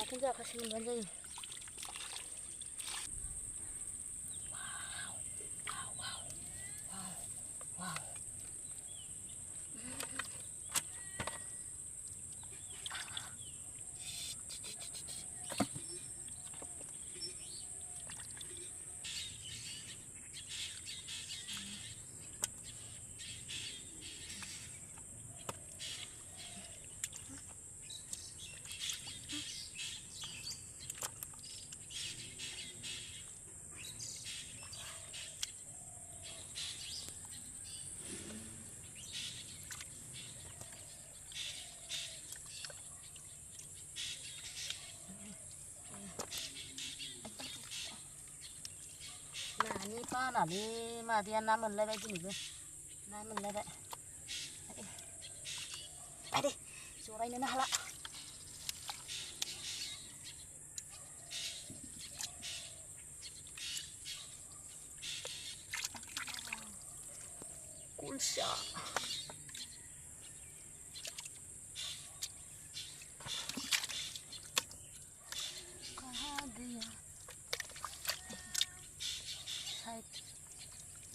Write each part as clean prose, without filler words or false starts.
바튼 작하시는 완전히นี่ป้าหน่ะนี่มาเดียนน้ำมันเลยไปกินเลยน้ำมันเลยไปดิสวยนี่นะละกุลชา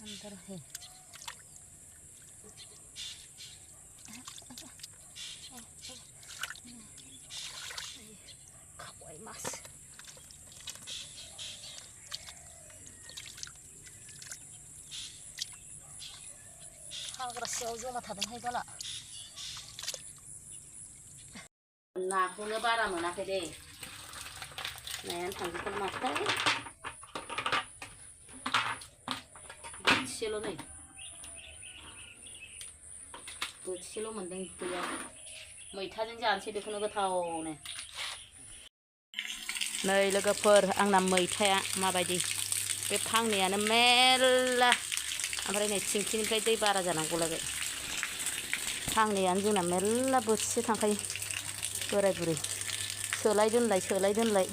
अंदर है खावाई मास हाग्रासेयाव जमा थादोंहाय बाला नाखौनो बारा मोनाखै दे नायानो थांजोबगोन माथो बोथिसेल' नै बोथिसेल' मोनदों गैया मैथाजों जानोसै बेखौनो गोथावनो नै लोगोफोर आंना मैथाया माबायदि बे फांनैयानो मेरला ओमफ्राय नै थिंखिनिफ्राय दै बारा जानांगौलायबाय फांनैयानो जोंना मेरला बोथिसे थांखायो बोराय बुरै सोलाय दोनलाय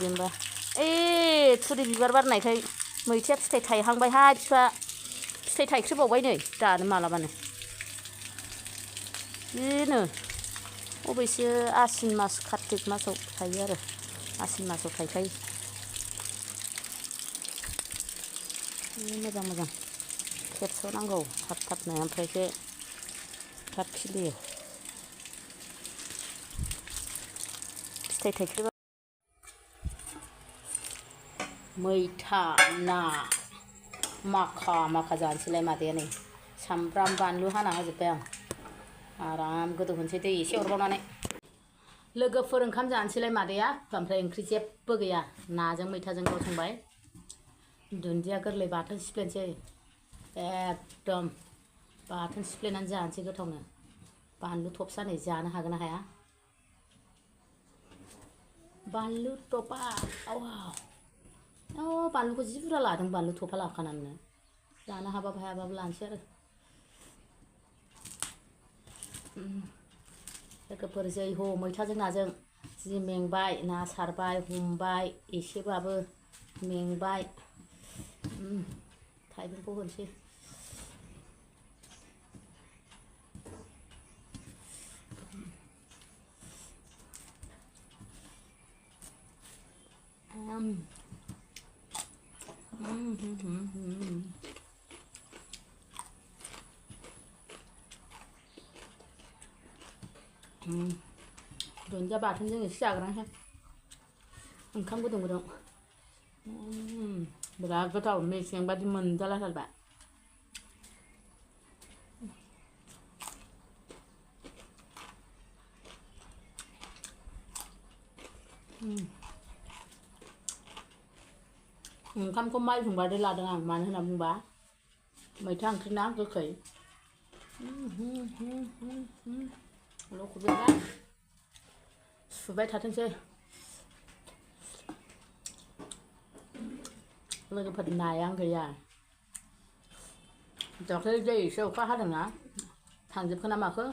जेनेबा थुरि बिबार बारनायखाय मैथाया फिथाइ थायहांबायहाय बिफा फिथाइ थाइख्रिबावबाय नै दानो मालाबानो बेनो अबयसे आसिन मास कार्तिक मासाव थायो आरो आसिन मासाव थायखायो मोजां मोजां खेबस'नांगौ थाब थाबनो ओमफ्रायसो थाब खिलियो फिथाइ थाइख्रिबा मैथा ना माखा जानोसैलाय मादैया नै सामब्राम बानलु हाना होजोब्बाय आं आराम गोदौ होनोसै दै एसे हरबावनानै लोगोफोर ओंखाम जानोसैलाय मादैया ओमफ्राय ओंख्रि जेबो गैया नाजों मैथाजोंल' संबाय दुन्दिया गोरलै बाथोन सिफ्लेनोसै एकदम बाथोन सिफ्लेनानै जानोसै गोथावनो बानलु थबसा नै जानो हागोन ना हाया बानलु थफा बानलुखौ जि बुरजा लादों बानलु थफा लाखानानै जानो हाबाबो हायाबाबो लानोसै आरो लोगोफोर जै हो मैथाजों नाजों जि मेंबाय ना सारबाय हमबाय एसेबाबो मेंबाय थाइबेंखौ होनोसै दुन्दिया बाथोनजों एसे जाग्रांहाय ओंखाम गुदुं गुदुं बिराद गोथाव मेसें बादि मोनजालायथारबाय ओंखामखौ माइहुं बादि लादों आं मानो होनना बुंबा मैथा ओंख्रि ना गोखै लखबैबाय सुबाय थाथोंसै लोगोफोर नायानो गैया दाख्लै दै एसे अखा हादोंना थांजोबखो ना माखो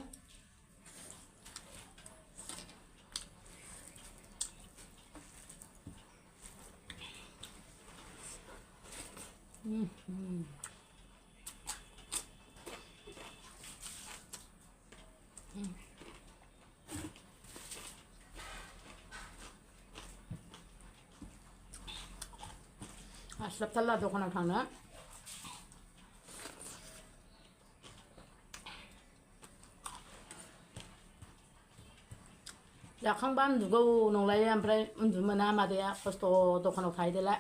हास्लाबथारला दखानाव थांनो जाखांबा उन्दुगौ नंलायो ओमफ्राय उन्दुनो मोना मादैया खस्थ' दखानाव थाहैदोला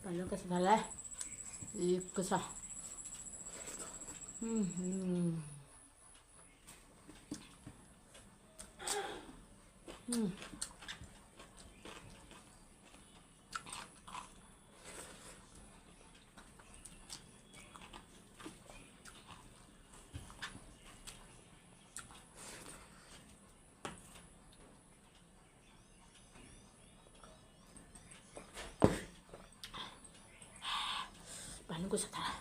Baru ke sebelah, ke sah. Baru ke sebelah.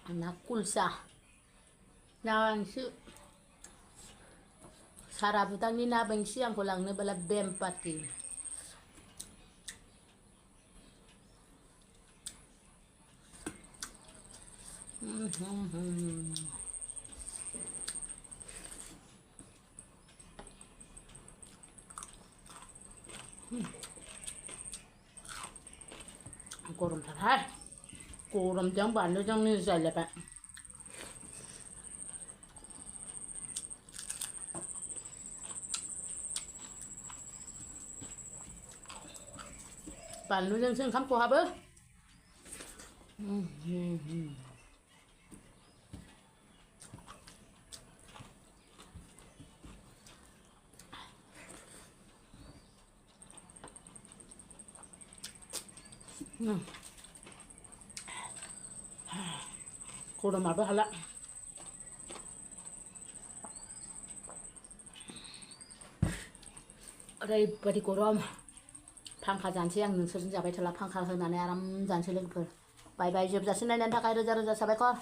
Anak kulsa, nawan si sarabutang ni nabang siyang kulang na bala bempati. Korom thar, korom jang ban nó jang ni sai le pa. Ban nó jang sing kham ko ha bơ. Korom apa halak? ओरैबायदि गरम फांखा जानोसै आं नोंसोरजों जाबाय थाला फांखा होनानै आराम जानोसै लोगोफोर बाय बाय जोबजासिम नायनायनि थाखाय रोजा रोजा साबायखर